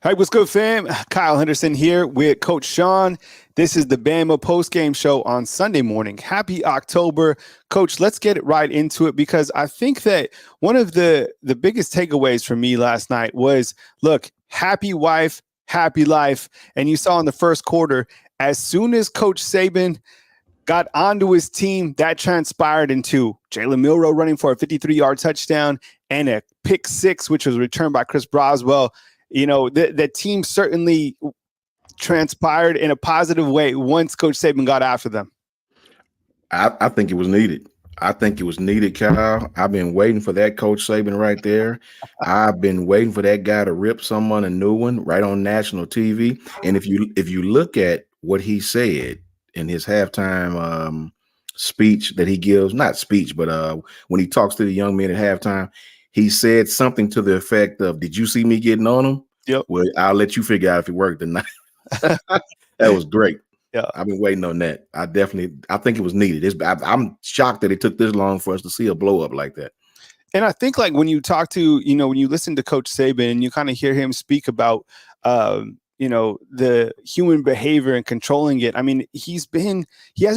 Hey, what's good, fam? Kyle Henderson here with Coach Sean. This is the Bama postgame show on Sunday morning. Happy October. Coach, let's get it right into it because I think that one of the biggest takeaways for me last night was, look, happy wife, happy life. And you saw in the first quarter, as soon as Coach Saban got onto his team, that transpired into Jalen Milroe running for a 53-yard touchdown and a pick six, which was returned by Chris Broswell. You know, the team certainly transpired in a positive way once Coach Saban got after them. I think it was needed. I think it was needed, Kyle. I've been waiting for that Coach Saban right there. I've been waiting for that guy to rip someone a new one right on national TV. And if you look at what he said in his halftime speech that he gives, not speech, but when he talks to the young men at halftime, he said something to the effect of, "Did you see me getting on him? Yep. Well, I'll let you figure out if it worked or not." That was great. Yeah. I've been waiting on that. I think it was needed. I'm shocked that it took this long for us to see a blow up like that. And I think, like, when you talk to, when you listen to Coach Saban, you kind of hear him speak about, the human behavior and controlling it. I mean, he hasn't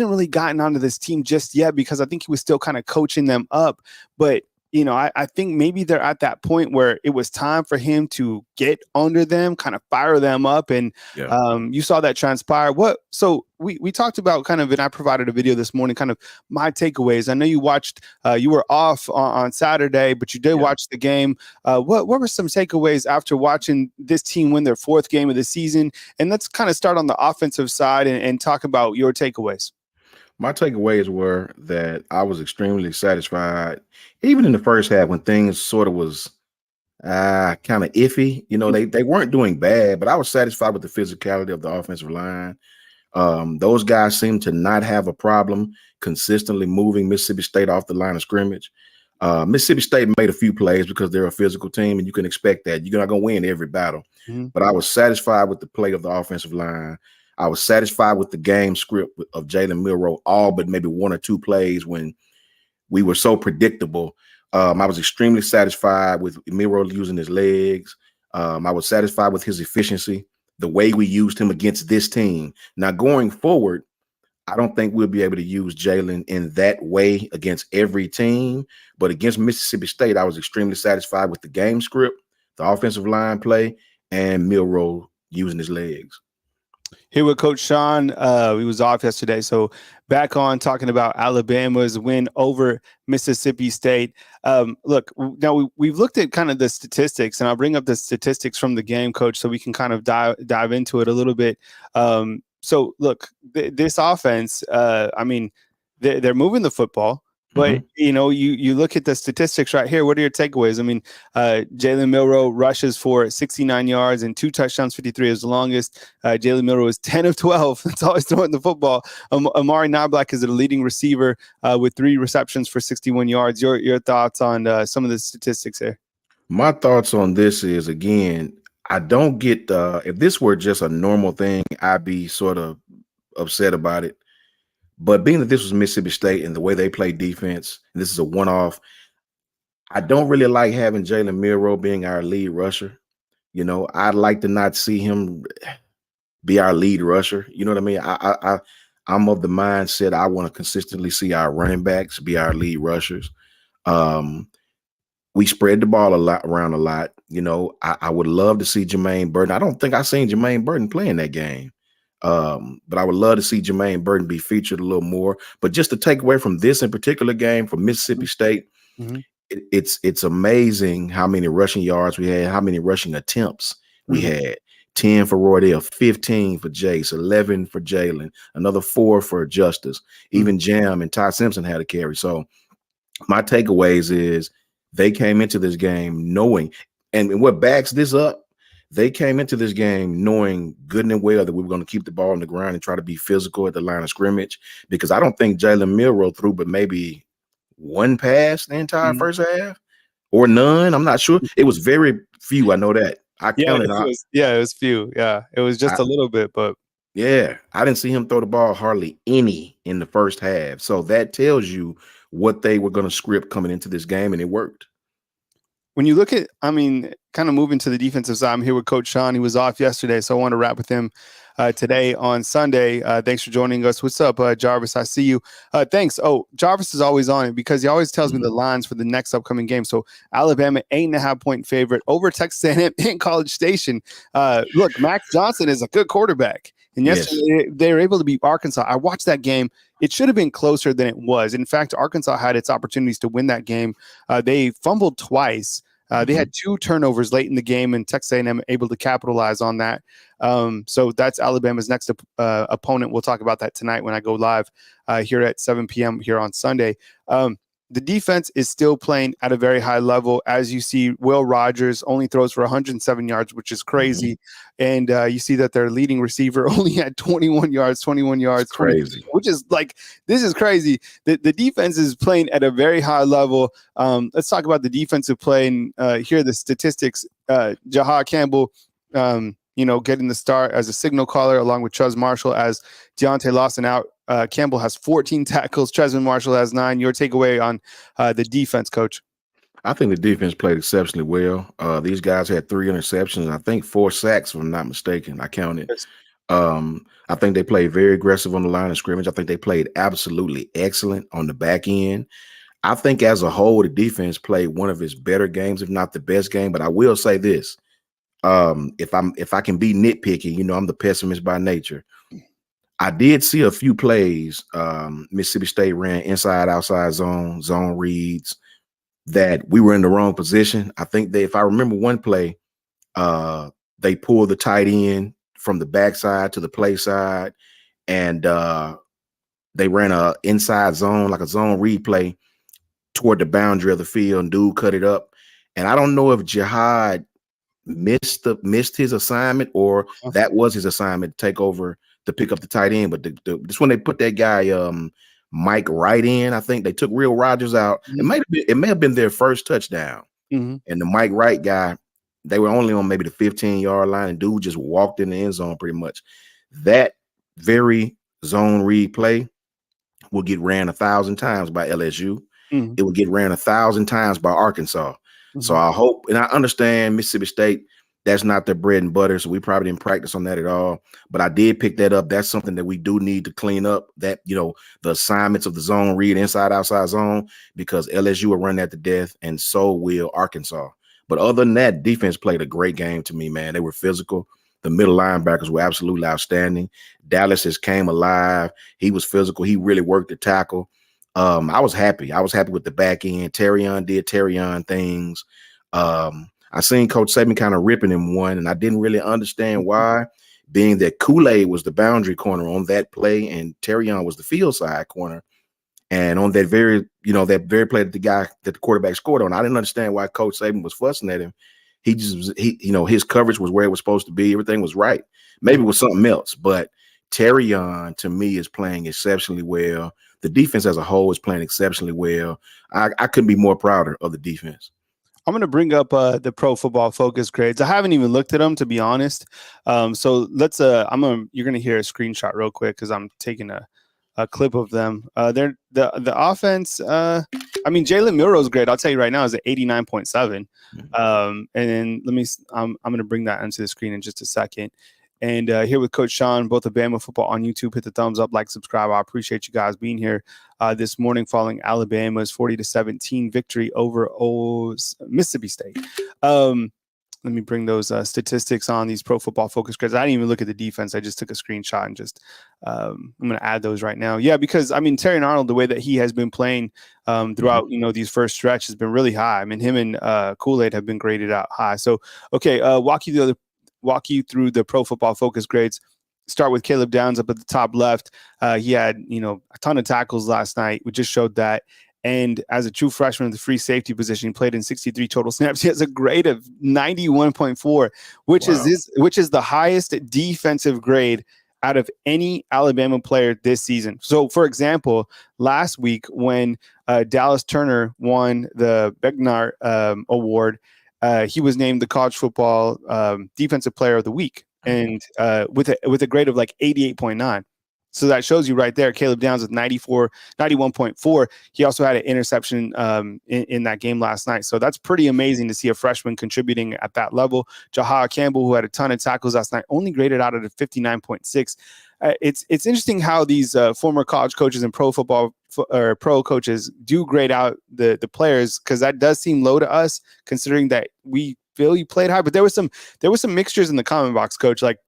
really gotten onto this team just yet because I think he was still kind of coaching them up. But I think maybe they're at that point where it was time for him to get under them, kind of fire them up. And you saw that transpire. So we talked about kind of, and I provided a video this morning, kind of my takeaways. I know you watched, you were off on Saturday, but you did watch the game. What were some takeaways after watching this team win their fourth game of the season? And let's kind of start on the offensive side and talk about your takeaways. My takeaways were that I was extremely satisfied, even in the first half when things sort of was kind of iffy. They weren't doing bad, but I was satisfied with the physicality of the offensive line. Those guys seemed to not have a problem consistently moving Mississippi State off the line of scrimmage. Mississippi State made a few plays because they're a physical team, and you can expect that. You're not going to win every battle. Mm-hmm. But I was satisfied with the play of the offensive line. I was satisfied with the game script of Jalen Milroe, all but maybe one or two plays when we were so predictable. I was extremely satisfied with Milroe using his legs. I was satisfied with his efficiency, the way we used him against this team. Now, going forward, I don't think we'll be able to use Jalen in that way against every team. But against Mississippi State, I was extremely satisfied with the game script, the offensive line play, and Milroe using his legs. Here with Coach Sean. He was off yesterday, so back on talking about Alabama's win over Mississippi State. Look, now we've looked at kind of the statistics, and I'll bring up the statistics from the game, Coach, so we can kind of dive into it a little bit. So, look, this offense, I mean, they're moving the football. But, you look at the statistics right here. What are your takeaways? I mean, Jalen Milroe rushes for 69 yards and 2 touchdowns, 53 is the longest. Jalen Milroe is 10 of 12. That's always throwing the football. Amari Niblack is the leading receiver with 3 receptions for 61 yards. Your thoughts on some of the statistics here? My thoughts on this is, again, I don't get if this were just a normal thing, I'd be sort of upset about it. But being that this was Mississippi State and the way they play defense, and this is a one-off, I don't really like having Jalen Milroe being our lead rusher. I'd like to not see him be our lead rusher. You know what I mean? I'm of the mindset I want to consistently see our running backs be our lead rushers. We spread the ball around a lot. I would love to see Jermaine Burton. I don't think I've seen Jermaine Burton play in that game. But I would love to see Jermaine Burton be featured a little more. But just to take away from this in particular game for Mississippi State, it's amazing how many rushing yards we had, how many rushing attempts we had. 10 for Roydell, 15 for Jace, 11 for Jalen, another 4 for Justice. Even Jam and Ty Simpson had a carry. So my takeaways is they came into this game knowing, and what backs this up, they came into this game knowing good and well that we were going to keep the ball on the ground and try to be physical at the line of scrimmage, because I don't think Jalen Milroe threw but maybe one pass the entire first half, or none. I'm not sure. It was very few. I know that. I counted. It was few. Yeah, it was just a little bit, but yeah, I didn't see him throw the ball hardly any in the first half. So that tells you what they were going to script coming into this game, and it worked. when you look at, I mean, kind of moving to the defensive side, I'm here with Coach Sean. He was off yesterday, so I want to wrap with him today on Sunday. Thanks for joining us. What's up, Jarvis? I see you. Thanks. Oh, Jarvis is always on it because he always tells me the lines for the next upcoming game. So Alabama, 8.5-point favorite over Texas A&M in College Station. Look, Max Johnson is a good quarterback. And yesterday they were able to beat Arkansas. I watched that game. It should have been closer than it was. In fact, Arkansas had its opportunities to win that game. They fumbled twice. They had 2 turnovers late in the game, and Texas A&M able to capitalize on that. So that's Alabama's next opponent. We'll talk about that tonight when I go live here at 7 p.m. here on Sunday. The defense is still playing at a very high level. As you see, Will Rogers only throws for 107 yards, which is crazy. And you see that their leading receiver only had 21 yards, crazy. Which is like, this is crazy. The defense is playing at a very high level. Let's talk about the defensive play. And here are the statistics. Jahad Campbell, getting the start as a signal caller along with Chuz Marshall as Deontay Lawson out. Campbell has 14 tackles. Trezmen Marshall has 9. Your takeaway on the defense, Coach? I think the defense played exceptionally well. These guys had 3 interceptions. I think 4 sacks, if I'm not mistaken. I counted. Yes. I think they played very aggressive on the line of scrimmage. I think they played absolutely excellent on the back end. I think as a whole, the defense played one of its better games, if not the best game. But I will say this. If I can be nitpicky, I'm the pessimist by nature. I did see a few plays. Mississippi State ran inside, outside zone reads that we were in the wrong position. I think if I remember one play, they pulled the tight end from the backside to the play side, and they ran a inside zone, like a zone read play toward the boundary of the field, and dude cut it up. And I don't know if Jahad missed his assignment or that was his assignment to take over to pick up the tight end. But this when they put that guy Mike Wright in, I think they took Will Rogers out. It may have been their first touchdown. And the Mike Wright guy, they were only on maybe the 15-yard line, and dude just walked in the end zone pretty much. That very zone read play will get ran 1,000 times by LSU. It will get ran 1,000 times by Arkansas. So I hope, and I understand Mississippi State, that's not their bread and butter, so we probably didn't practice on that at all. But I did pick that up. That's something that we do need to clean up, that, the assignments of the zone read, inside, outside zone, because LSU will run that to death, and so will Arkansas. But other than that, defense played a great game to me, man. They were physical. The middle linebackers were absolutely outstanding. Dallas just came alive. He was physical. He really worked the tackle. I was happy. I was happy with the back end. Terrion did Terrion things. I seen Coach Saban kind of ripping him one, and I didn't really understand why, being that Kool-Aid was the boundary corner on that play and Terrion was the field side corner. And on that very play that the quarterback scored on, I didn't understand why Coach Saban was fussing at him. His coverage was where it was supposed to be. Everything was right. Maybe it was something else, but Terrion to me is playing exceptionally well. The defense as a whole is playing exceptionally well. I couldn't be more prouder of the defense. I'm going to bring up the Pro Football Focus grades. I haven't even looked at them, to be honest. So let's. You're going to hear a screenshot real quick because I'm taking a clip of them. They're the offense. Jalen Milroe's grade, I'll tell you right now, is at 89.7. And then I'm going to bring that onto the screen in just a second. And here with Coach Sean, both of Bama Football on YouTube. Hit the thumbs up, like, subscribe. I appreciate you guys being here this morning following Alabama's 40-17 victory over Mississippi State. Let me bring those statistics on these Pro Football Focus grades. I didn't even look at the defense. I just took a screenshot and just I'm going to add those right now. Yeah, because Terrion Arnold, the way that he has been playing throughout these first stretch has been really high. Him and Kool-Aid have been graded out high. So okay, walk you through the Pro Football Focus grades. Start with Caleb Downs up at the top left. He had a ton of tackles last night. We just showed that. And as a true freshman in the free safety position, he played in 63 total snaps. He has a grade of 91.4, which is the highest defensive grade out of any Alabama player this season. So, for example, last week when Dallas Turner won the Begnar Award, he was named the college football defensive player of the week, and with a grade of like 88.9. So that shows you right there, Caleb Downs with 91.4. He also had an interception in that game last night. So that's pretty amazing to see a freshman contributing at that level. Jaha Campbell, who had a ton of tackles last night, only graded out at a 59.6. It's interesting how these former college coaches and pro football or pro coaches do grade out the players, because that does seem low to us, considering that we feel you played high. But there was some mixtures in the comment box, Coach. Like,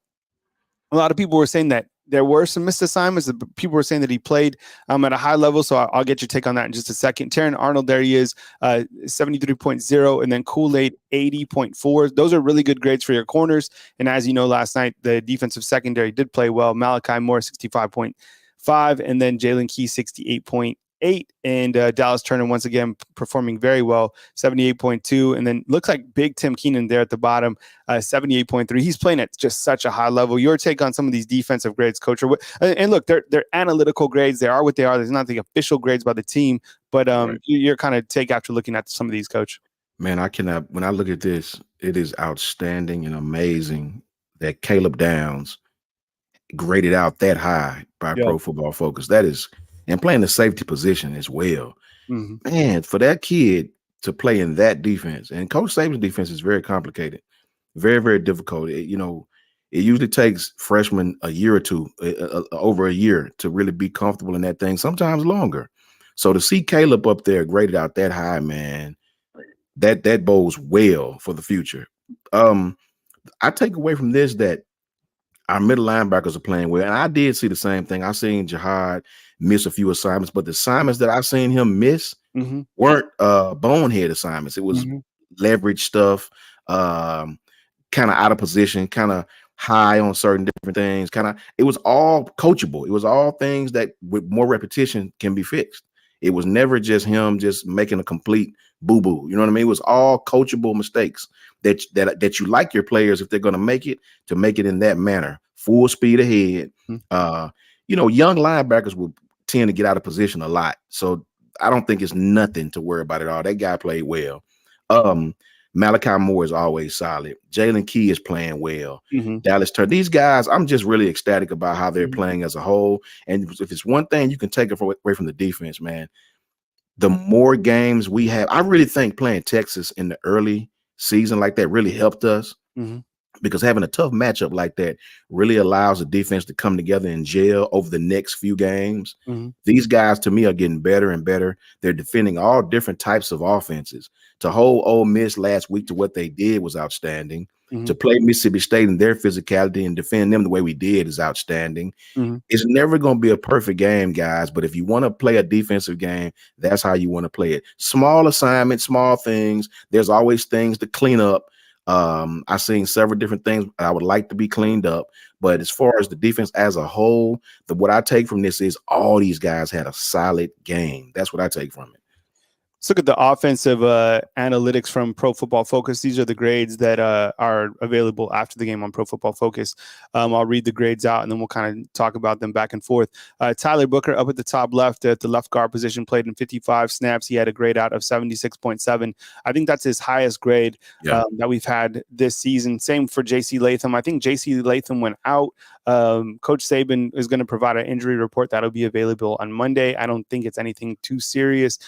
a lot of people were saying that there were some missed assignments. People were saying that he played at a high level. So I'll get your take on that in just a second. Terran Arnold, there he is, 73.0, and then Kool-Aid 80.4. Those are really good grades for your corners. And as you know, last night, the defensive secondary did play well. Malachi Moore, 65.5, and then Jalen Key, 68.8. And Dallas Turner, once again, performing very well, 78.2. And then looks like big Tim Keenan there at the bottom, 78.3. He's playing at just such a high level. Your take on some of these defensive grades, Coach? And look, they're analytical grades. They are what they are. There's not the official grades by the team, but right. Your kind of take after looking at some of these, Coach. Man, I cannot. When I look at this, it is outstanding and amazing that Caleb Downs graded out that high by Pro Football Focus. That is. And playing the safety position as well. Mm-hmm. Man, for that kid to play in that defense, and Coach Saban's defense is very complicated, very, very difficult. It usually takes freshmen a year or two, over a year, to really be comfortable in that thing, sometimes longer. So to see Caleb up there graded out that high, man, that bodes well for the future. I take away from this that our middle linebackers are playing well. And I did see the same thing. I seen Jihad miss a few assignments, but the assignments that I seen him miss weren't bonehead assignments. It was leverage stuff, kind of out of position, kind of high on certain different things. It was all coachable. It was all things that with more repetition can be fixed. It was never just him just making a complete boo-boo. You know what I mean? It was all coachable mistakes that you like your players, if they're going to make it in that manner, full speed ahead. Young linebackers will tend to get out of position a lot. So I don't think it's nothing to worry about at all. That guy played well. Malachi Moore is always solid. Jalen Key is playing well. Dallas Turner. These guys, I'm just really ecstatic about how they're playing as a whole. And if it's one thing you can take away from the defense, man, the more games we have, I really think playing Texas in the early season like that really helped us, because having a tough matchup like that really allows the defense to come together and gel over the next few games. These guys, to me, are getting better and better. They're defending all different types of offenses. To hold Ole Miss last week to what they did was outstanding. To play Mississippi State in their physicality and defend them the way we did is outstanding. It's never going to be a perfect game, guys, but if you want to play a defensive game, that's how you want to play it. Small assignments, small things. There's always things to clean up. I've seen several different things I would like to be cleaned up, but as far as the defense as a whole, what I take from this is all these guys had a solid game. That's what I take from it. Let's look at the offensive analytics from Pro Football Focus. These are the grades that are available after the game on Pro Football Focus. I'll read the grades out, and then we'll kind of talk about them back and forth. Tyler Booker up at the top left at the left guard position, played in 55 snaps. He had a grade out of 76.7. I think that's his highest grade that we've had this season. Same for J.C. Latham. I think J.C. Latham went out. Coach Saban is going to provide an injury report that'll be available on Monday. I don't think it's anything too serious.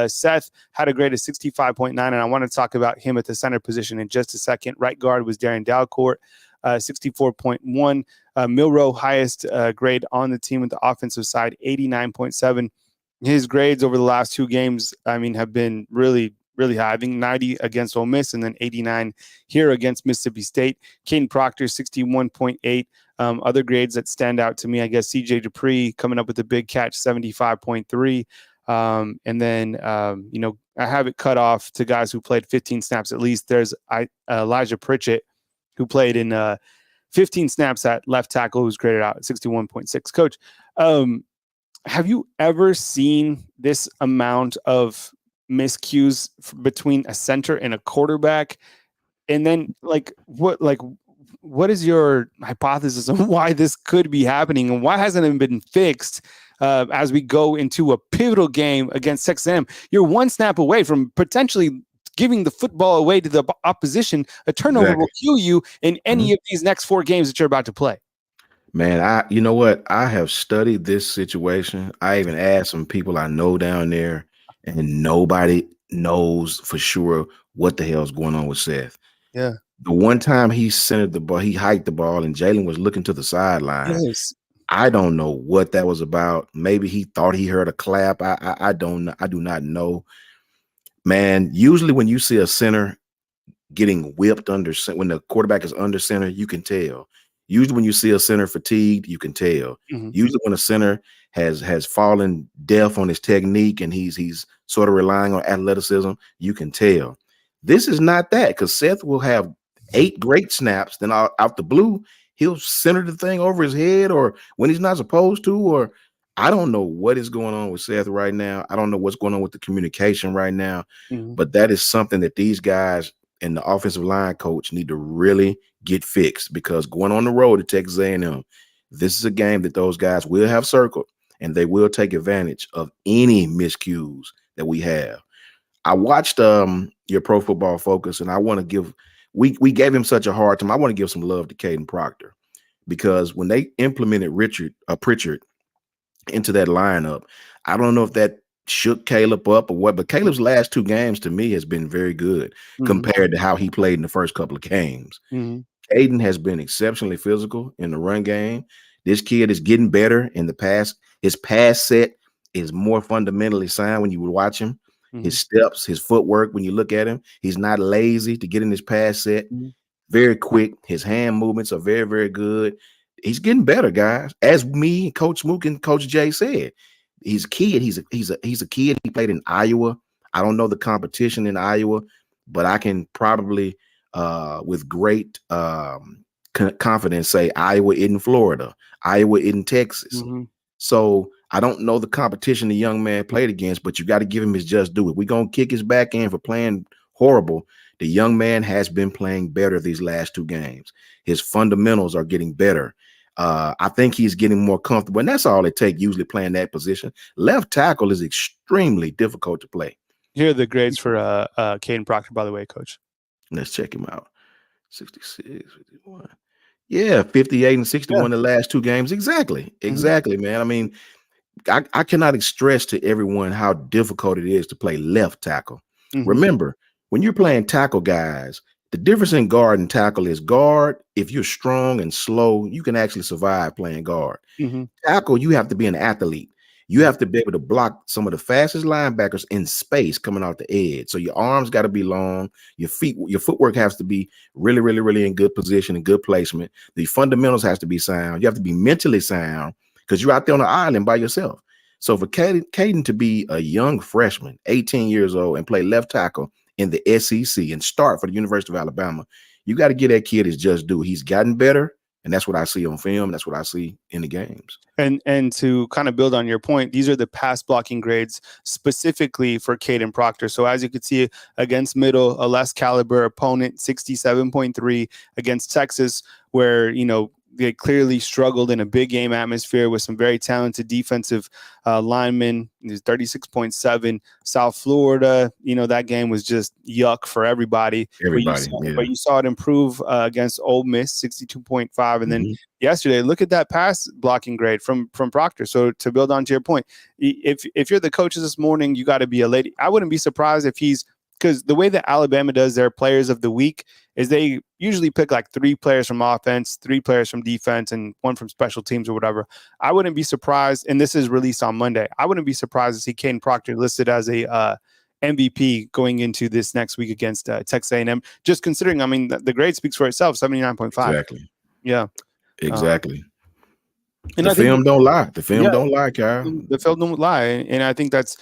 Seth had a grade of 65.9, and I want to talk about him at the center position in just a second. Right guard was Darren Dalcourt, 64.1. Milroe, highest grade on the team with the offensive side, 89.7. His grades over the last two games, have been really, really high. I think 90 against Ole Miss and then 89 here against Mississippi State. Caden Proctor, 61.8. Other grades that stand out to me, I guess CJ Dupree coming up with a big catch, 75.3. And then, I have it cut off to guys who played 15 snaps at least. There's Elijah Pritchett, who played in 15 snaps at left tackle, who's graded out at 61.6. Coach, have you ever seen this amount of miscues between a center and a quarterback? And then, what is your hypothesis on why this could be happening, and why hasn't it been fixed as we go into a pivotal game against Texas A&M? You're one snap away from potentially giving the football away to the opposition. A turnover will kill you in any of these next four games that you're about to play. Man, you know what? I have studied this situation. I even asked some people I know down there, and nobody knows for sure what the hell's going on with Seth. Yeah. The one time he centered the ball, he hiked the ball, and Jalen was looking to the sideline. Yes. I don't know what that was about. Maybe he thought he heard a clap. I don't know. I do not know. Man, usually when you see a center getting whipped when the quarterback is under center, you can tell. Usually when you see a center fatigued, you can tell. Mm-hmm. Usually when a center has fallen deaf on his technique and he's sort of relying on athleticism, you can tell. This is not that, because Seth will have 8 great snaps, then out the blue, he'll center the thing over his head or when he's not supposed to, or I don't know what is going on with Seth right now. I don't know what's going on with the communication right now, but that is something that these guys and the offensive line coach need to really get fixed, because going on the road to Texas A&M, this is a game that those guys will have circled and they will take advantage of any miscues that we have. I watched your Pro Football Focus, and I want to give we gave him such a hard time. I want to give some love to Caden Proctor, because when they implemented Pritchard into that lineup, I don't know if that shook Caleb up or what, but Caleb's last 2 games to me has been very good compared to how he played in the first couple of games. Caden has been exceptionally physical in the run game. This kid is getting better in the pass. His pass set is more fundamentally sound when you would watch him. His steps, his footwork, when you look at him, he's not lazy to get in his pass set. Very quick. His hand movements are very, very good. He's getting better, guys. As me, Coach Mook, and Coach Jay said, he's a kid. He's a kid. He played in Iowa. I don't know the competition in Iowa, but I can probably with great confidence say Iowa isn't Florida. Iowa isn't Texas. So I don't know the competition the young man played against, but you got to give him his just due. If we're going to kick his back end for playing horrible, the young man has been playing better these last 2 games. His fundamentals are getting better. I think he's getting more comfortable, and that's all it takes usually playing that position. Left tackle is extremely difficult to play. Here are the grades for Caden Proctor, by the way, Coach. Let's check him out. 66, 51. Yeah, 58 and 61 the last 2 games. Exactly, man. I mean, I cannot stress to everyone how difficult it is to play left tackle. Remember, when you're playing tackle guys, the difference in guard and tackle is guard, if you're strong and slow, you can actually survive playing guard. Tackle, you have to be an athlete. You have to be able to block some of the fastest linebackers in space coming out the edge. So your arms got to be long. Your footwork has to be really, really, really in good position and good placement. The fundamentals has to be sound. You have to be mentally sound, because you're out there on the island by yourself. So for Caden to be a young freshman, 18 years old, and play left tackle in the SEC and start for the University of Alabama, you got to give that kid his just due. He's gotten better, and that's what I see on film. That's what I see in the games. And to kind of build on your point, these are the pass blocking grades specifically for Caden Proctor. So as you can see, against Middle, a less caliber opponent, 67.3, against Texas, where, they clearly struggled in a big game atmosphere with some very talented defensive linemen. 36.7. South Florida, that game was just yuck for everybody. But you saw it improve against Ole Miss, 62.5. And then yesterday, look at that pass blocking grade from Proctor. So to build on to your point, if you're the coaches this morning, you got to be a lady. I wouldn't be surprised if because the way that Alabama does their players of the week is they usually pick like 3 players from offense, 3 players from defense, and 1 from special teams or whatever. I wouldn't be surprised, and this is released on Monday, I wouldn't be surprised to see Caden Proctor listed as a MVP going into this next week against Texas A&M, just considering, the grade speaks for itself, 79.5. Exactly. Yeah. Exactly. And the film don't lie. The film don't lie, Kyle. The film don't lie. And I think that's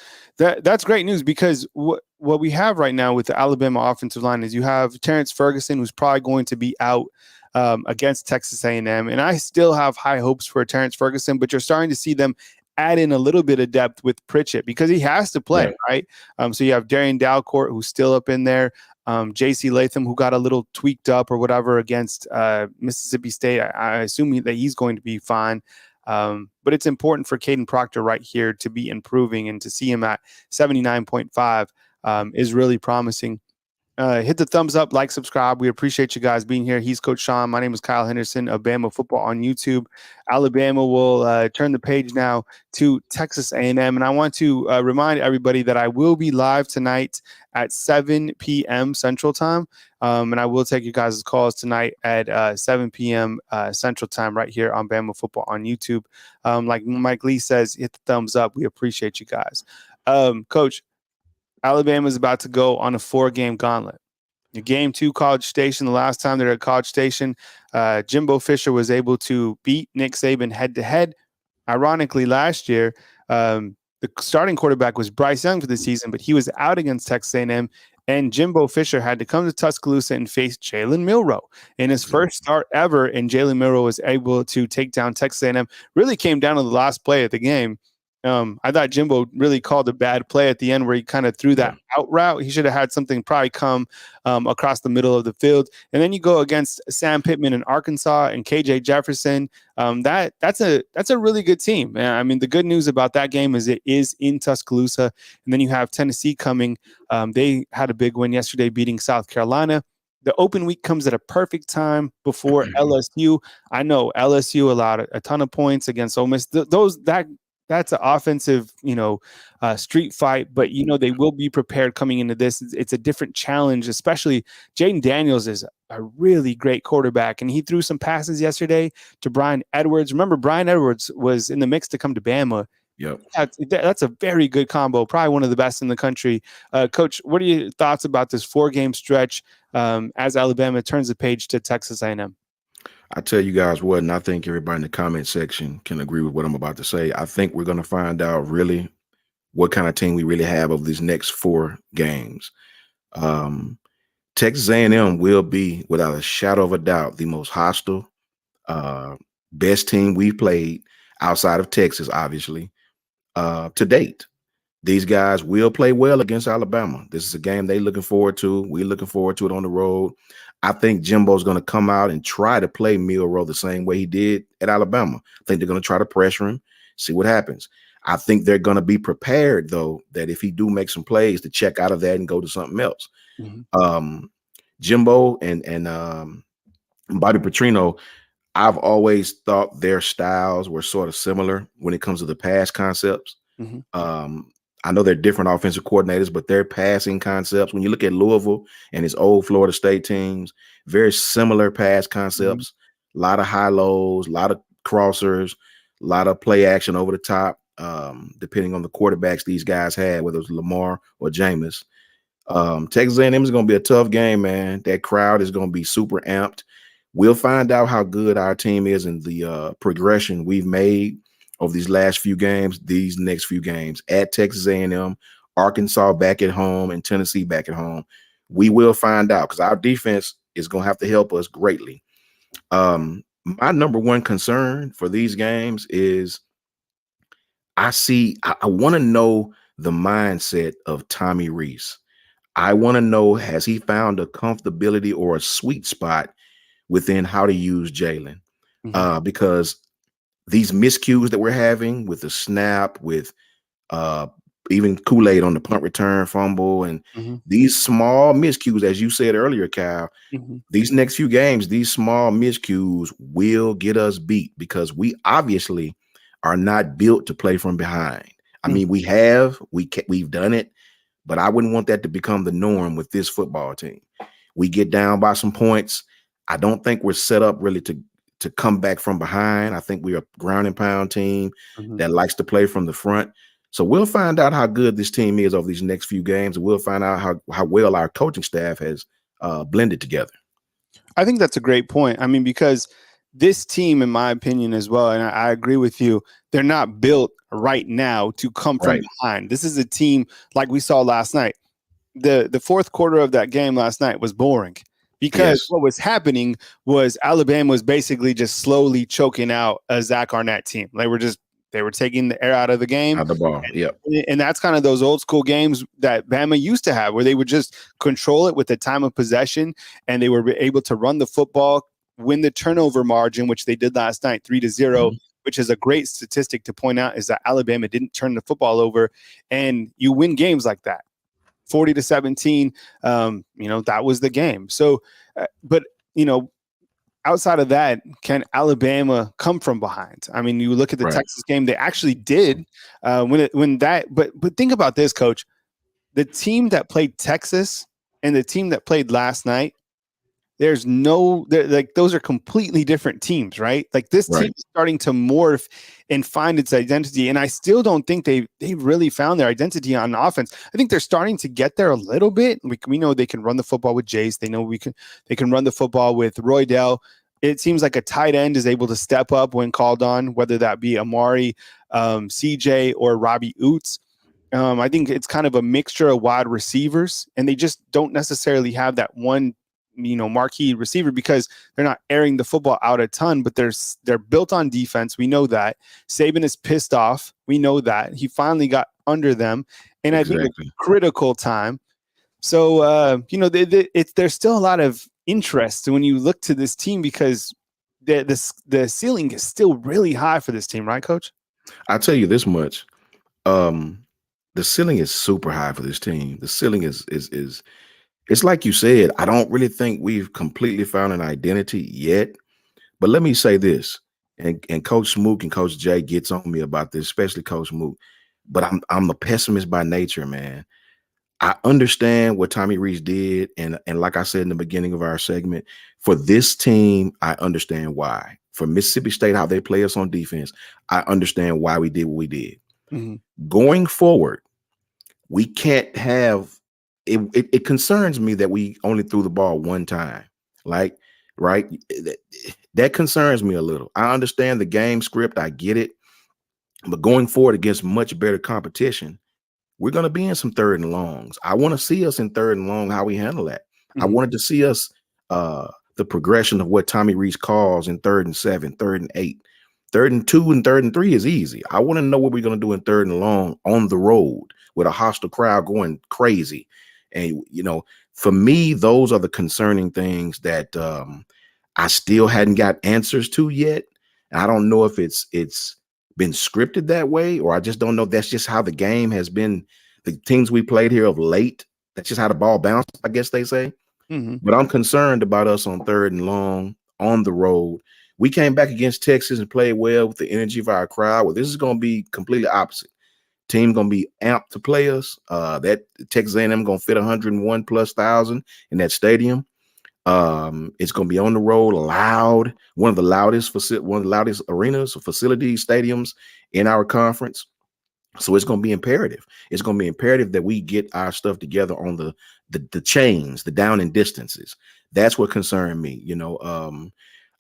great news, because what we have right now with the Alabama offensive line is you have Terrence Ferguson, who's probably going to be out against Texas A&M. And I still have high hopes for Terrence Ferguson, but you're starting to see them add in a little bit of depth with Pritchett, because he has to play, right? So you have Darian Dalcourt, who's still up in there. J.C. Latham, who got a little tweaked up or whatever against Mississippi State. I assume that he's going to be fine. But it's important for Caden Proctor right here to be improving, and to see him at 79.5 is really promising. hit the thumbs up, like, subscribe. We appreciate you guys being here. He's Coach Sean. My name is Kyle Henderson of Bama Football on YouTube. Alabama will turn the page now to Texas A&M. And I want to remind everybody that I will be live tonight at 7 p.m. Central Time. And I will take you guys' calls tonight at 7 p.m. Central Time right here on Bama Football on YouTube. Like Mike Lee says, hit the thumbs up. We appreciate you guys. Coach, Alabama is about to go on a 4-game gauntlet. Game 2, College Station. The last time they were at College Station, Jimbo Fisher was able to beat Nick Saban head-to-head. Ironically, last year, the starting quarterback was Bryce Young for the season, but he was out against Texas A&M, and Jimbo Fisher had to come to Tuscaloosa and face Jalen Milroe in his first start ever, and Jalen Milroe was able to take down Texas A&M. Really came down to the last play of the game. I thought Jimbo really called a bad play at the end where he kind of threw that out route. He should have had something probably come across the middle of the field. And then you go against Sam Pittman in Arkansas and KJ Jefferson. That's a really good team. I mean, the good news about that game is it is in Tuscaloosa. And then you have Tennessee coming. They had a big win yesterday, beating South Carolina. The open week comes at a perfect time before LSU. I know LSU allowed a ton of points against Ole Miss. That's an offensive, street fight, but they will be prepared coming into this. It's a different challenge, especially Jaden Daniels is a really great quarterback, and he threw some passes yesterday to Brian Edwards. Remember, Brian Edwards was in the mix to come to Bama. Yep. That's a very good combo, probably one of the best in the country. Coach, what are your thoughts about this 4-game stretch as Alabama turns the page to Texas A&M? I tell you guys what, and I think everybody in the comment section can agree with what I'm about to say. I think we're going to find out really what kind of team we really have of these next 4 games. Texas A&M will be, without a shadow of a doubt, the most hostile, best team we've played outside of Texas, obviously, to date. These guys will play well against Alabama. This is a game they're looking forward to. We're looking forward to it on the road. I think Jimbo's going to come out and try to play Milroe the same way he did at Alabama. I think they're going to try to pressure him, see what happens. I think they're going to be prepared, though, that if he do make some plays, to check out of that and go to something else. Mm-hmm. Jimbo and Bobby Petrino, I've always thought their styles were sort of similar when it comes to the pass concepts. Mm-hmm. I know they're different offensive coordinators, but their passing concepts, when you look at Louisville and his old Florida State teams, very similar pass concepts, a lot of high lows, a lot of crossers, a lot of play action over the top, depending on the quarterbacks these guys had, whether it was Lamar or Jameis. Texas A&M is going to be a tough game, man. That crowd is going to be super amped. We'll find out how good our team is and the progression we've made over these last few games, these next few games at Texas A&M, Arkansas back at home, and Tennessee back at home. We will find out because our defense is going to have to help us greatly. My number one concern for these games is I want to know the mindset of Tommy Rees. I want to know, has he found a comfortability or a sweet spot within how to use Jalen? Mm-hmm. Because these miscues that we're having with the snap, with even Kool-Aid on the punt return fumble, and these small miscues, as you said earlier, Kyle, these next few games, these small miscues will get us beat because we obviously are not built to play from behind. I mean, we've done it, but I wouldn't want that to become the norm with this football team. We get down by some points. I don't think we're set up really to come back from behind. I think we're a ground and pound team that likes to play from the front. So we'll find out how good this team is over these next few games, and we'll find out how well our coaching staff has blended together. I think that's a great point. I mean, because this team, in my opinion as well, and I agree with you, they're not built right now to come from behind. This is a team like we saw last night. The fourth quarter of that game last night was boring. Because what was happening was Alabama was basically just slowly choking out a Zach Arnett team. They were taking the air out of the game. Out of the ball, And that's kind of those old school games that Bama used to have where they would just control it with the time of possession, and they were able to run the football, win the turnover margin, which they did last night, 3-0, which is a great statistic to point out, is that Alabama didn't turn the football over, and you win games like that. 40-17. That was the game. So, but outside of that, can Alabama come from behind? I mean, you look at the Right. Texas game; they actually did. But think about this, Coach. The team that played Texas and the team that played last night, those are completely different teams, right? Like this team is starting to morph and find its identity. And I still don't think they really found their identity on offense. I think they're starting to get there a little bit. We know they can run the football with Jace. They know they can run the football with Roydell. It seems like a tight end is able to step up when called on, whether that be Amari, CJ, or Robbie Oots. I think it's kind of a mixture of wide receivers, and they just don't necessarily have that one, marquee receiver because they're not airing the football out a ton, but they're built on defense. We know that. Saban is pissed off. We know that. He finally got under them, and exactly. I think a critical time. So, there's still a lot of interest when you look to this team because the ceiling is still really high for this team, right, Coach? I'll tell you this much. The ceiling is super high for this team. The ceiling is it's like you said, I don't really think we've completely found an identity yet. But let me say this, and Coach Smook and Coach Jay gets on me about this, especially Coach Smook. But I'm a pessimist by nature, man. I understand what Tommy Rees did, and like I said in the beginning of our segment, for this team, I understand why. For Mississippi State, how they play us on defense, I understand why we did what we did. Mm-hmm. Going forward, we can't have it. It concerns me that we only threw the ball one time. Like, right? That concerns me a little. I understand the game script. I get it. But going forward against much better competition, we're going to be in some third and longs. I want to see us in third and long, how we handle that. Mm-hmm. I wanted to see us the progression of what Tommy Rees calls in 3rd and 7, 3rd and 8. 3rd and 2 and 3rd and 3 is easy. I want to know what we're going to do in 3rd and long on the road with a hostile crowd going crazy. And, for me, those are the concerning things that I still hadn't got answers to yet. And I don't know if it's been scripted that way, or I just don't know. That's just how the game has been. The teams we played here of late, that's just how the ball bounced, I guess they say. Mm-hmm. But I'm concerned about us on 3rd and long on the road. We came back against Texas and played well with the energy of our crowd. Well, this is going to be completely opposite. Team going to be amped to play us. That Texas A&M going to fit 101,000+ in that stadium. It's going to be on the road, loud. One of the loudest arenas or facilities, stadiums in our conference. So it's going to be imperative. It's going to be imperative that we get our stuff together on the chains, the down and distances. That's what concerned me.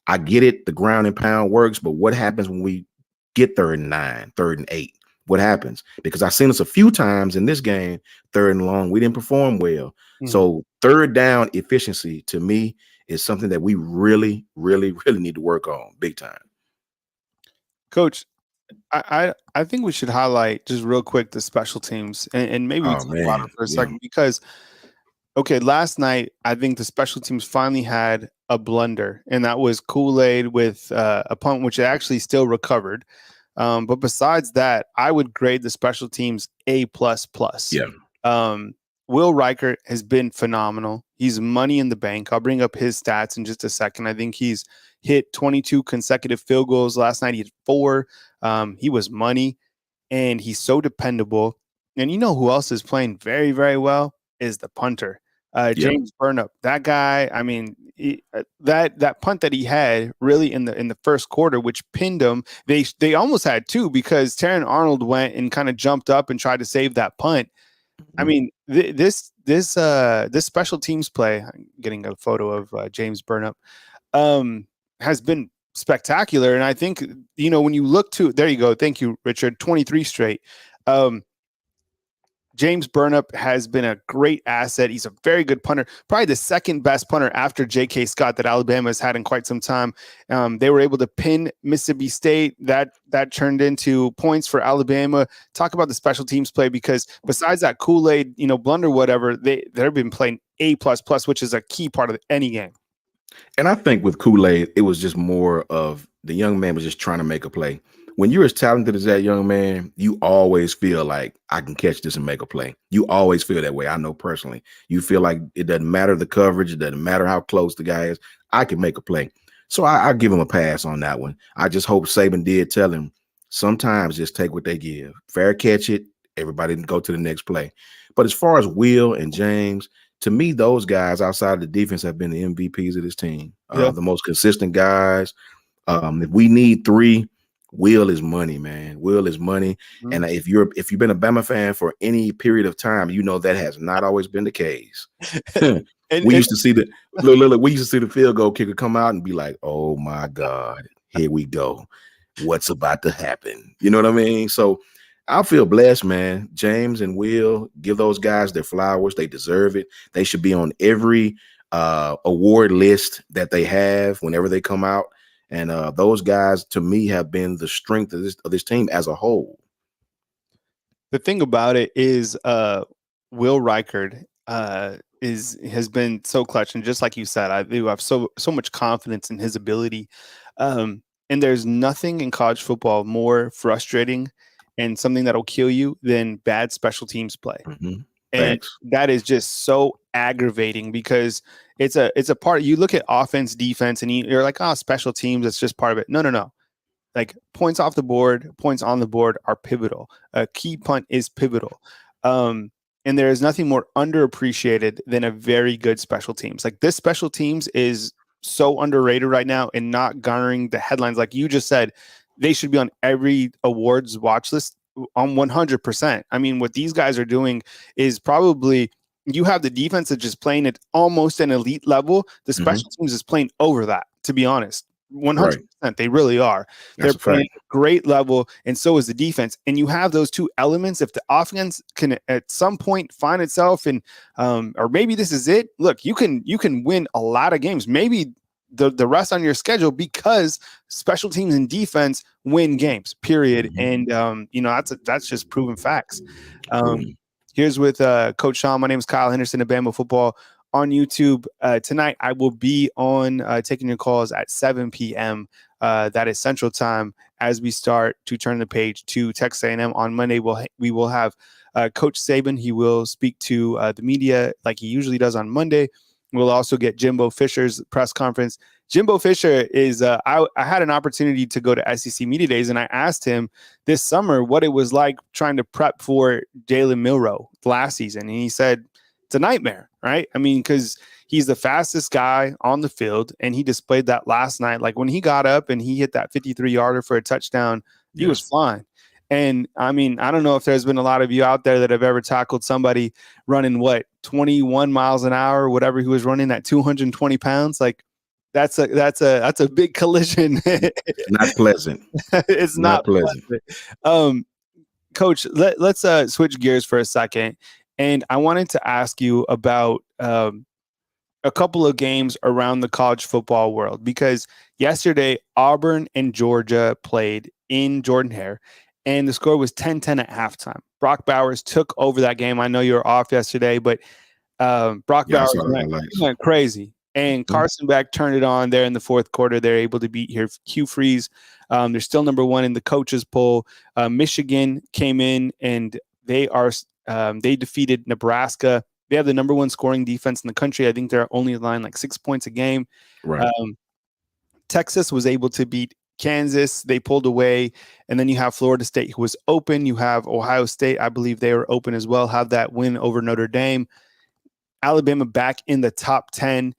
I get it. The ground and pound works, but what happens when we get 3rd and 9, 3rd and 8? What happens? Because I've seen us a few times in this game, 3rd and long, we didn't perform well. Mm-hmm. So 3rd down efficiency to me is something that we really, really, really need to work on big time. Coach, I think we should highlight just real quick the special teams and maybe we talk about it for a second because last night I think the special teams finally had a blunder, and that was Kool-Aid with a punt, which actually still recovered. But besides that, I would grade the special teams A++. Yeah. Will Reichert has been phenomenal. He's money in the bank. I'll bring up his stats in just a second. I think he's hit 22 consecutive field goals. Last night he had 4. He was money, and he's so dependable. And you know who else is playing very, very well is the punter. James Burnap, that guy. I mean, that punt that he had really in the first quarter, which pinned him. They almost had 2 because Terran Arnold went and kind of jumped up and tried to save that punt. Mm-hmm. I mean, this special teams play. I'm getting a photo of James Burnap has been spectacular, and I think when you look to there you go. Thank you, Richard. 23 straight. James Burnap has been a great asset. He's a very good punter, probably the second best punter after J.K. Scott that Alabama has had in quite some time. They were able to pin Mississippi State. That turned into points for Alabama. Talk about the special teams play, because besides that Kool-Aid, blunder, whatever, they've been playing A++, which is a key part of any game. And I think with Kool-Aid, it was just more of the young man was just trying to make a play. when you're as talented as that young man, you always feel like I can catch this and make a play. You always feel that way. I know personally. You feel like it doesn't matter the coverage, it doesn't matter how close the guy is. I can make a play. So I give him a pass on that one. I just hope Saban did tell him sometimes just take what they give. Fair catch it. Everybody can go to the next play. But as far as Will and James, to me, those guys outside of the defense have been the MVPs of this team. Yeah. The most consistent guys. If we need three, Will is money, man. Will is money. Mhm. And if you've been a Bama fan for any period of time, you know that has not always been the case. We used to see the field goal kicker come out and be like, "Oh my God, here we go. What's about to happen?" You know what I mean? So I feel blessed, man. James and Will, give those guys their flowers. They deserve it. They should be on every award list that they have whenever they come out. And those guys, to me, have been the strength of this team as a whole. The thing about it is, Will Reichard has been so clutch, and just like you said, I do have so much confidence in his ability. And there's nothing in college football more frustrating and something that'll kill you than bad special teams play. Mm-hmm. And that is just so aggravating because it's a part. You look at offense, defense, and you're like, oh, special teams, it's just part of it. No. Like points off the board, points on the board are pivotal. A key punt is pivotal. And there is nothing more underappreciated than a very good special teams. Like this special teams is so underrated right now and not garnering the headlines. Like you just said, they should be on every awards watch list on 100%. I mean, what these guys are doing is probably you have the defense that's just playing at almost an elite level. The special teams is playing over that, to be honest. 100%. Right. They really are. They're playing at a great level, and so is the defense. And you have those two elements. If the offense can at some point find itself and or maybe this is it. Look, you can win a lot of games. Maybe the rest on your schedule because special teams and defense win games, period. And that's just proven facts. Here's with Coach Sean. My name is Kyle Henderson of Bama Football on YouTube. Tonight I will be on taking your calls at 7 p.m. That is Central Time as we start to turn the page to Texas A&M. On Monday we will have Coach Saban. He will speak to the media like he usually does on Monday. We'll also get Jimbo Fisher's press conference. Jimbo Fisher is I had an opportunity to go to SEC Media Days, and I asked him this summer what it was like trying to prep for Jalen Milroe last season. And he said, it's a nightmare, right? I mean, because he's the fastest guy on the field, and he displayed that last night. Like when he got up and he hit that 53-yarder for a touchdown, he was flying. And I mean, I don't know if there's been a lot of you out there that have ever tackled somebody running 21 miles an hour, whatever he was running at 220 pounds. Like that's a big collision. Not pleasant. It's not pleasant. Coach, let's switch gears for a second. And I wanted to ask you about a couple of games around the college football world, because yesterday Auburn and Georgia played in Jordan-Hare, and the score was 10-10 at halftime. Brock Bowers took over that game. I know you were off yesterday, but Brock Bowers went crazy. And Carson Beck turned it on there in the fourth quarter. They're able to beat here Hugh Freeze. They're still number one in the coaches poll. Michigan came in and they defeated Nebraska. They have the number one scoring defense in the country. I think they're only line like 6 points a game. Right. Texas was able to beat Kansas. They pulled away. And then you have Florida State, who was open. You have Ohio State. I believe they were open as well. Have that win over Notre Dame. Alabama back in the top 10.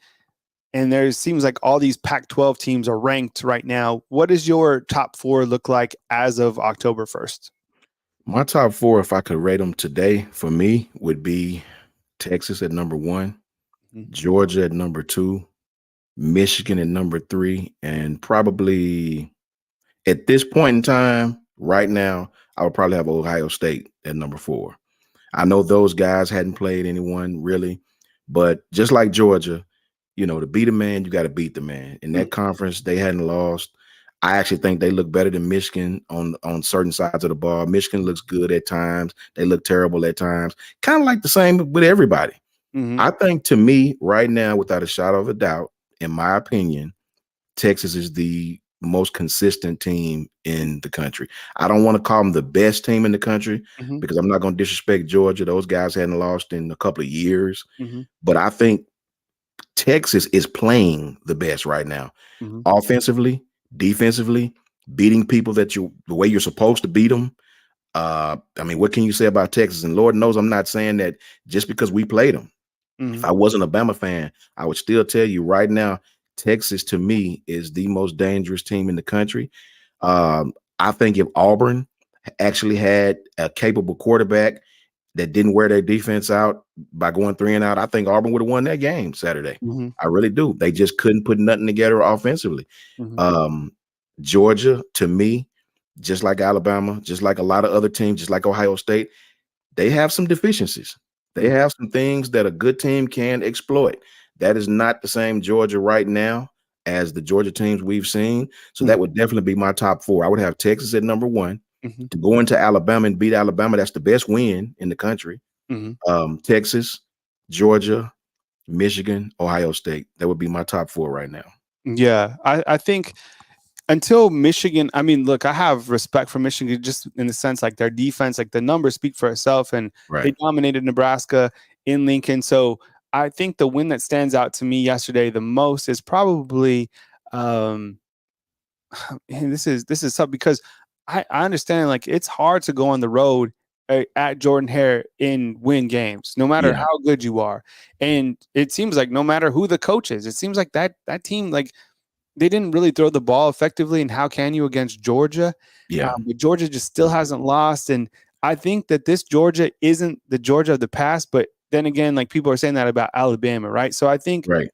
And there seems like all these Pac-12 teams are ranked right now. What does your top four look like as of October 1st? My top four, if I could rate them today, for me, would be Texas at number 1, Georgia at number 2, Michigan at number 3, and probably at this point in time, right now, I would probably have Ohio State at number 4. I know those guys hadn't played anyone really, but just like Georgia, to beat a man, you got to beat the man. In that conference, they hadn't lost. I actually think they look better than Michigan on certain sides of the ball. Michigan looks good at times. They look terrible at times. Kind of like the same with everybody. I think, to me, right now, without a shadow of a doubt, in my opinion, Texas is the most consistent team in the country. I don't want to call them the best team in the country Mhm, because I'm not going to disrespect Georgia. Those guys hadn't lost in a couple of years, mhm, but I think Texas is playing the best right now, mhm, offensively, defensively, beating people the way you're supposed to beat them. I mean, what can you say about Texas? And Lord knows I'm not saying that just because we played them. If mhm, I wasn't a Bama fan, I would still tell you right now, Texas to me is the most dangerous team in the country. I think if Auburn actually had a capable quarterback that didn't wear their defense out by going 3-and-out, I think Auburn would have won that game Saturday. mhm, I really do. They just couldn't put nothing together offensively. mhm, Um, Georgia, to me, just like Alabama, just like a lot of other teams, just like Ohio State, they have some deficiencies. They mhm, have some things that a good team can exploit. That is not the same Georgia right now as the Georgia teams we've seen. So mhm, that would definitely be my top four. I would have Texas at number one. mhm, To go into Alabama and beat Alabama, that's the best win in the country. mhm. Texas, Georgia, Michigan, Ohio State. That would be my top four right now. Yeah, I think until Michigan, I mean, look, I have respect for Michigan just in the sense like their defense, like the numbers speak for itself, and they Right. dominated Nebraska in Lincoln. So I think the win that stands out to me yesterday the most is probably, um, and this is tough because I understand like it's hard to go on the road at Jordan Hare and win games, no matter Yeah. how good you are. And it seems like no matter who the coach is, it seems like that team like they didn't really throw the ball effectively, and how can you against Georgia? Yeah. But Georgia just still hasn't lost, and I think that this Georgia isn't the Georgia of the past. But then again, like people are saying that about Alabama, right? So I think Right.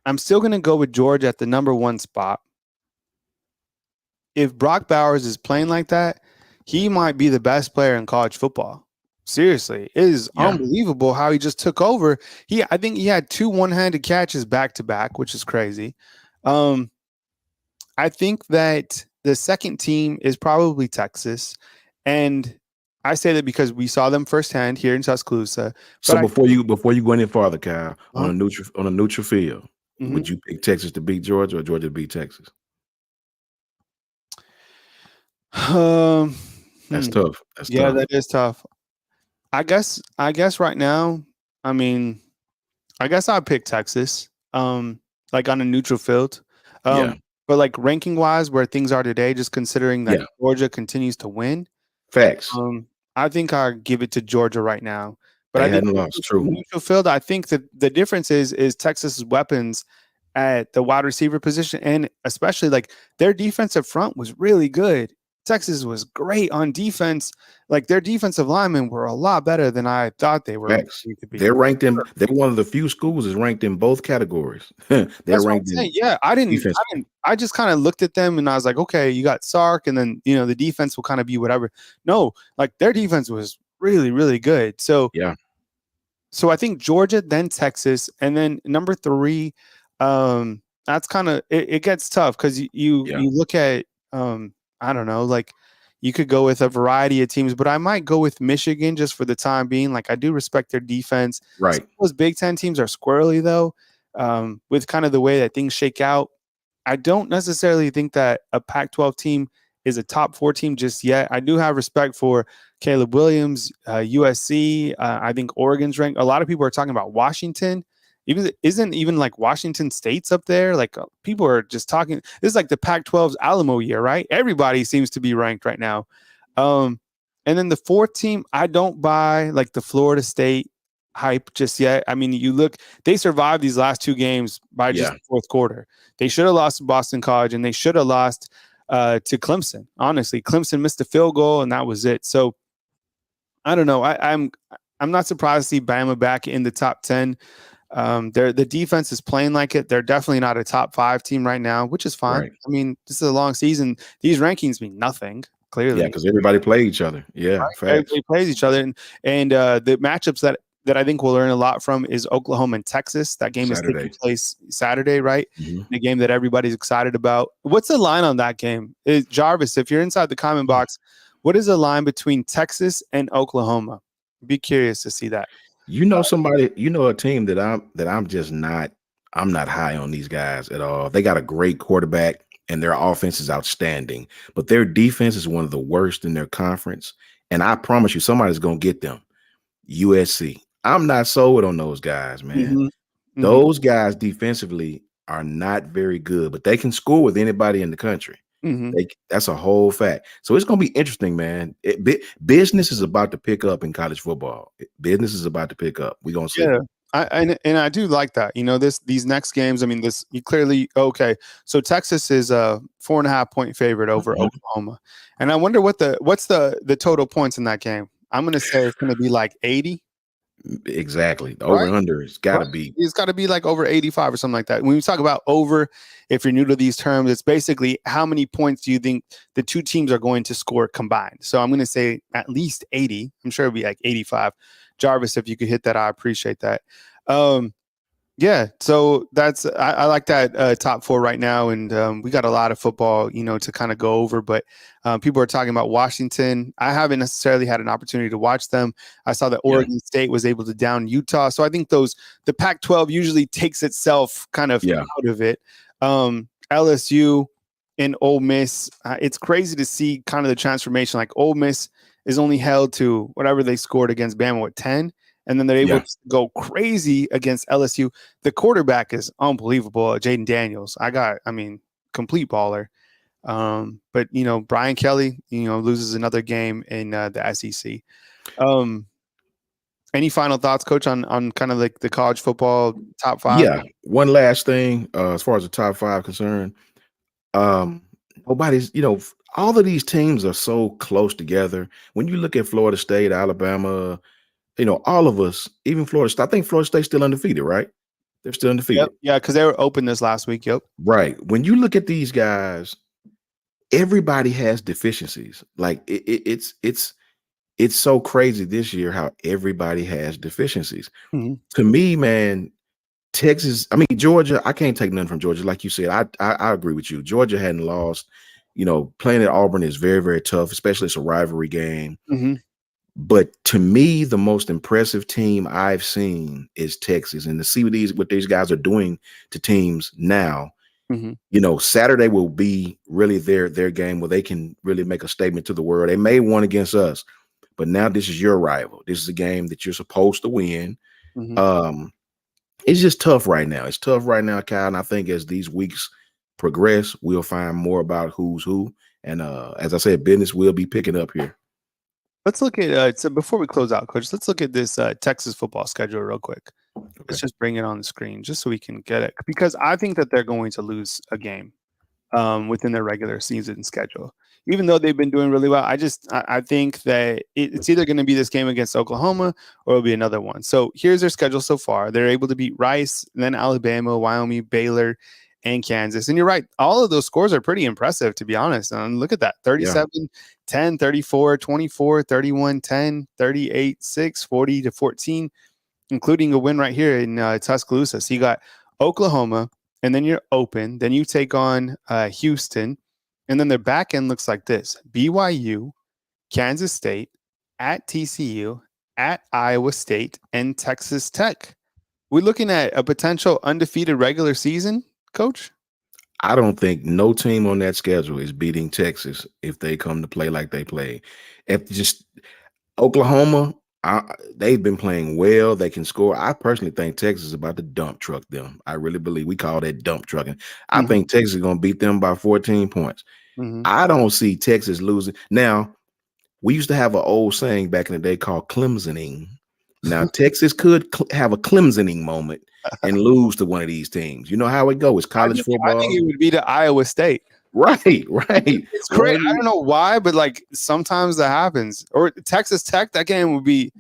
I'm still going to go with Georgia at the number one spot. If Brock Bowers is playing like that, he might be the best player in college football. Seriously, it is Yeah. unbelievable how he just took over. I think he had two one-handed catches back to back, which is crazy. Um, I think that the second team is probably Texas, and I say that because we saw them firsthand here in Tuscaloosa. So But I, before you go any farther, Kyle, uh, on a neutral field, mhm. would you pick Texas to beat Georgia or Georgia to beat Texas? um, That's hmm, tough. That's yeah, tough. that is tough. I guess right now, I mean, I guess I'd pick Texas, like on a neutral field. Yeah. But like ranking wise, where things are today, just considering that Yeah. Georgia continues to win, Facts. I think I give it to Georgia right now. But They I think hadn't lost. True. neutral field, I think that the difference is Texas's weapons at the wide receiver position, and especially like their defensive front was really good. Texas was great on defense. Like their defensive linemen were a lot better than I thought they were Facts. going to be. They're one of the few schools is ranked in both categories. They're That's what I'm ranked saying. in Yeah, I didn't, defense. I didn't, I just kind of looked at them and I was like, okay, you got Sark, and then the defense will kind of be whatever. No, like their defense was really, really good. So, Yeah. I think Georgia, then Texas, and then number three. That's kind of it gets tough because Yeah. you look at I don't know, like you could go with a variety of teams, but I might go with Michigan just for the time being. Like I do respect their defense. Some Right. of those Big Ten teams are squirrely though, with kind of the way that things shake out. I don't necessarily think that a Pac-12 team is a top four team just yet. I do have respect for Caleb Williams, USC. I think Oregon's ranked. A lot of people are talking about Washington. Even isn't even like Washington State's up there. Like people are just talking. This is like the Pac-12's Alamo year, right? Everybody seems to be ranked right now. Um, and then the fourth team, I don't buy like the Florida State hype just yet. I mean, you look, they survived these last two games by just Yeah. the fourth quarter. They should have lost to Boston College, and they should have lost to Clemson. Honestly, Clemson missed a field goal, and that was it. So I don't know. I'm not surprised to see Bama back in the top 10. The defense is playing like it. They're definitely not a top 5 team right now, which is fine. Right. I mean, this is a long season. These rankings mean nothing. Yeah, Clearly, because everybody played each other. Yeah. Facts. everybody plays each other, and the matchups that I think we'll learn a lot from is Oklahoma and Texas. That game is taking Saturday. place Saturday, right? Mhm. The game that everybody's excited about. What's the line on that game? Jarvis, if you're inside the comment box, what is the line between Texas and Oklahoma? Be curious to see that. You know somebody, a team that I'm just not I'm not high on these guys at all. They got a great quarterback and their offense is outstanding, but their defense is one of the worst in their conference. And I promise you, somebody's going to get them. USC. I'm not sold on those guys, man. Mhm. Mhm. Those guys defensively are not very good, but they can score with anybody in the country. Mhm. That's a whole fact. So it's going to be interesting, man. Business is about to pick up in college football. Business is about to pick up. We're going to see. Yeah. I do like that. These next games, I mean, this you clearly okay. So Texas is a 4.5 point favorite over Mhm. Oklahoma. And I wonder what's the total points in that game. I'm gonna say it's gonna be like 80, Exactly. The right? over under has got Right. to be. It's got to be like over 85 or something like that. When we talk about over, if you're new to these terms, it's basically how many points do you think the two teams are going to score combined? So I'm going to say at least 80. I'm sure it'll be like 85. Jarvis, if you could hit that, I appreciate that. Um, yeah, so I like that top four right now, and we got a lot of football, to kind of go over. But people are talking about Washington. I haven't necessarily had an opportunity to watch them. I saw that Yeah. Oregon State was able to down Utah, so I think the Pac-12 usually takes itself kind of Yeah. out of it. LSU and Ole Miss, it's crazy to see kind of the transformation. Like Ole Miss is only held to whatever they scored against Bama with 10. And then they're able Yeah. to go crazy against LSU. The quarterback is unbelievable, Jaden Daniels. Complete baller. But Brian Kelly, loses another game in the SEC. Any final thoughts, Coach, on kind of like the college football top five? Yeah. One last thing, as far as the top five concerned, um, nobody's, all of these teams are so close together. When you look at Florida State, Alabama, all of us, even Florida State, I think Florida State's still undefeated, right? They're still undefeated. Yep. Yeah, because they were open this last week. Yep. Right. When you look at these guys, everybody has deficiencies. Like it's so crazy this year how everybody has deficiencies. Mm-hmm. To me, man, Georgia, I can't take nothing from Georgia. Like you said, I agree with you. Georgia hadn't lost. Playing at Auburn is very, very tough, especially it's a rivalry game. Mm-hmm. But to me, the most impressive team I've seen is Texas. And to see what these guys are doing to teams now, Saturday will be really their game where they can really make a statement to the world. They may won against us, but now this is your rival. This is a game that you're supposed to win. Mm-hmm. It's just tough right now. It's tough right now, Kyle. And I think as these weeks progress, we'll find more about who's who. And as I said, business will be picking up here. Let's look at so before we close out, Coach. Let's look at this Texas football schedule real quick. Okay. Let's just bring it on the screen just so we can get it, because I think that they're going to lose a game within their regular season schedule, even though they've been doing really well. I think that it's either going to be this game against Oklahoma or it'll be another one. So here's their schedule so far. They're able to beat Rice, then Alabama, Wyoming, Baylor, and Kansas. And you're right. All of those scores are pretty impressive, to be honest. Look at that. 37, 10, 34, 24, 31, 10, 38, 6, 40 to 14, including a win right here in Tuscaloosa. So you got Oklahoma, and then you're open. Then you take on Houston. And then their back end looks like this: BYU, Kansas State, at TCU, at Iowa State, and Texas Tech. We're looking at a potential undefeated regular season, Coach? I don't think no team on that schedule is beating Texas if they come to play like they play. If just Oklahoma, they've been playing well. They can score. I personally think Texas is about to dump truck them. I really believe we call that dump trucking. I think Texas is going to beat them by 14 points. I don't see Texas losing. Now, we used to have an old saying back in the day called Clemsoning. Now, Texas could have a Clemsoning moment and lose to one of these teams. You know how it goes. College football. I think it would be to Iowa State. Right. It's great. I don't know why, but like sometimes that happens. Or Texas Tech, that game would be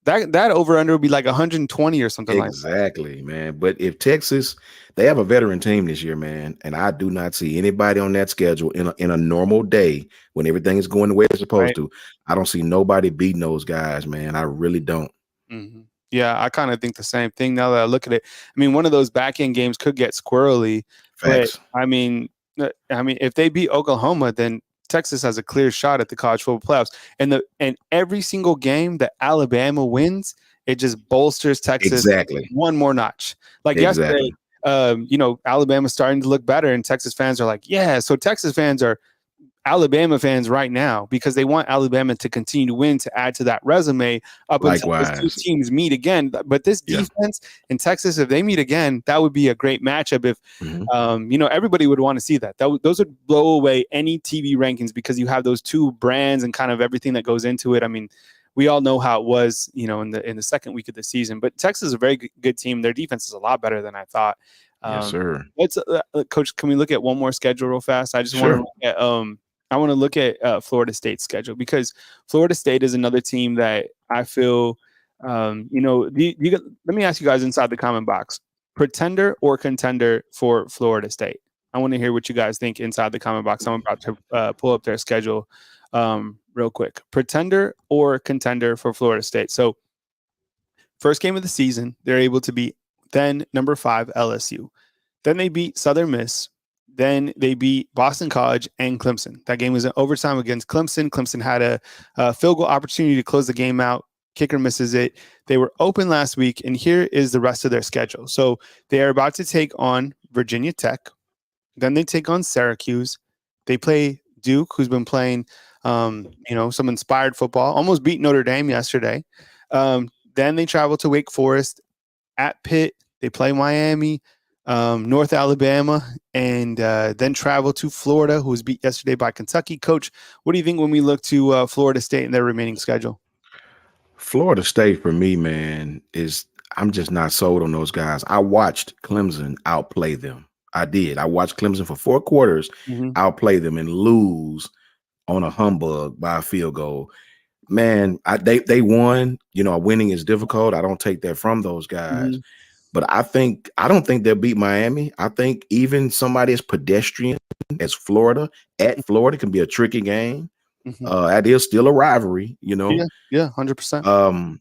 that over under would be like 120 or something like that. Exactly, man. But if Texas, they have a veteran team this year, man, and I do not see anybody on that schedule in a normal day when everything is going the way it's supposed to. I don't see nobody beating those guys, man. I really don't. Mm-hmm. Yeah, I kind of think the same thing now that I look at it. I mean, one of those back end games could get squirrely. Facts. But I mean, if they beat Oklahoma, then Texas has a clear shot at the college football playoffs. And every single game that Alabama wins, it just bolsters Texas Exactly. one more notch. Like yesterday, Alabama's starting to look better, and Texas fans are like, yeah. So Texas fans are Alabama fans right now because they want Alabama to continue to win to add to that resume up until those two Likewise. teams meet again. But this Yeah. defense in Texas, if they meet again, that would be a great matchup. If everybody would want to see that. Those would blow away any TV rankings because you have those two brands and kind of everything that goes into it. I mean, we all know how it was, in the second week of the season. But Texas is a very good team. Their defense is a lot better than I thought. Yes, sir. Let's Coach, can we look at one more schedule real fast? I just want to look at I want to look at Florida State's schedule because Florida State is another team that I feel, let me ask you guys inside the comment box, pretender or contender for Florida State? I want to hear what you guys think inside the comment box. I'm about to pull up their schedule real quick. Pretender or contender for Florida State? So first game of the season, they're able to beat then number 5 LSU. Then they beat Southern Miss. Then they beat Boston College and Clemson. That game was in overtime against Clemson. Clemson had a field goal opportunity to close the game out. Kicker misses it. They were open last week, and here is the rest of their schedule. So they are about to take on Virginia Tech. Then they take on Syracuse. They play Duke, who's been playing, some inspired football. Almost beat Notre Dame yesterday. Then they travel to Wake Forest. At Pitt, they play Miami. North Alabama, and then travel to Florida, who was beat yesterday by Kentucky. Coach, what do you think when we look to Florida State and their remaining schedule? Florida State for me, man, I'm just not sold on those guys. I watched Clemson outplay them. I did. I watched Clemson for 4 quarters, outplay them and lose on a humbug by a field goal. Man, they won. Winning is difficult. I don't take that from those guys. But I don't think they'll beat Miami. I think even somebody as pedestrian as Florida at Florida can be a tricky game. That is still a rivalry, Yeah, 100%.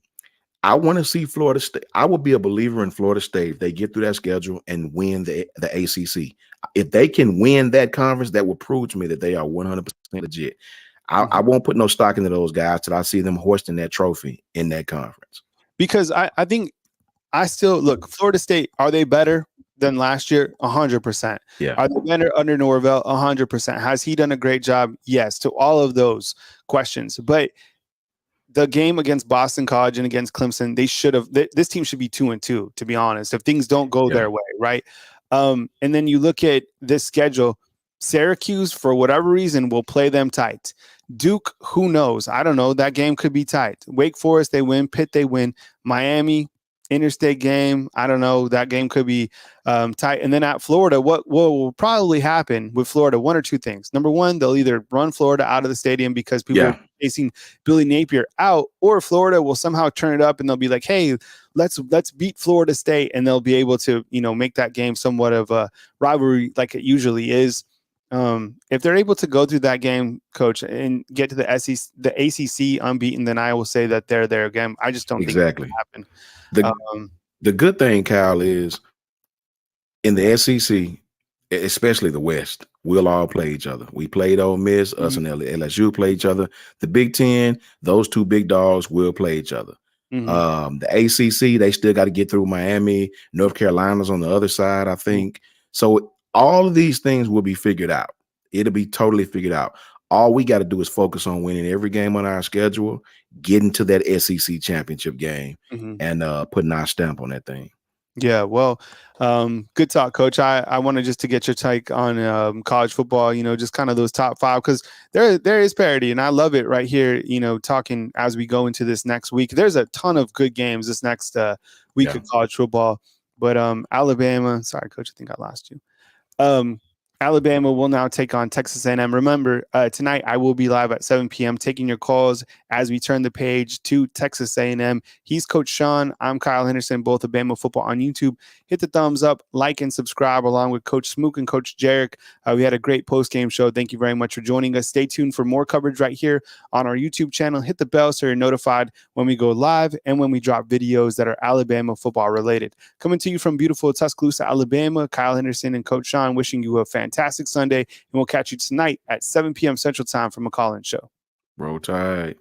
I want to see Florida State. I will be a believer in Florida State if they get through that schedule and win the ACC. If they can win that conference, that will prove to me that they are 100% legit. I won't put no stock into those guys till I see them hoisting that trophy in that conference. Because I think I still look, Florida State, are they better than last year? 100%. Yeah. Are they better under Norvell? 100%. Has he done a great job? Yes, to all of those questions. But the game against Boston College and against Clemson, this team should be 2-2, to be honest, if things don't go their way, right? And then you look at this schedule, Syracuse, for whatever reason, will play them tight. Duke, who knows? I don't know. That game could be tight. Wake Forest, they win. Pitt, they win. Miami, interstate game, I don't know. That game could be tight. And then at Florida, what will probably happen with Florida? One or two things. Number one, they'll either run Florida out of the stadium because people are facing Billy Napier out, or Florida will somehow turn it up and they'll be like, hey, let's beat Florida State, and they'll be able to make that game somewhat of a rivalry like it usually is. If they're able to go through that game, Coach, and get to the ACC unbeaten, then I will say that they're there again. I just don't think it will happen. The good thing, Kyle, is in the SEC, especially the West, we'll all play each other. We played Ole Miss, us and LSU play each other. The Big Ten, those two big dogs will play each other. The ACC, they still got to get through Miami. North Carolina's on the other side, I think. So all of these things will be figured out. It'll be totally figured out. All we got to do is focus on winning every game on our schedule, getting to that SEC championship game, and putting our stamp on that thing. Yeah, well, good talk, Coach. I wanted just to get your take on college football, just kind of those top 5, because there is parity, and I love it right here, talking as we go into this next week. There's a ton of good games this next week of college football, but Alabama, sorry, Coach, I think I lost you. Alabama will now take on Texas A&M. Remember, tonight I will be live at 7 p.m. taking your calls as we turn the page to Texas A&M. He's Coach Sean. I'm Kyle Henderson, both of Bama Football on YouTube. Hit the thumbs up, like, and subscribe along with Coach Smook and Coach Jarek. We had a great post-game show. Thank you very much for joining us. Stay tuned for more coverage right here on our YouTube channel. Hit the bell so you're notified when we go live and when we drop videos that are Alabama football related. Coming to you from beautiful Tuscaloosa, Alabama, Kyle Henderson and Coach Sean wishing you a fantastic Sunday, and we'll catch you tonight at 7 p.m. Central Time for McCollin Show. Roll Tide.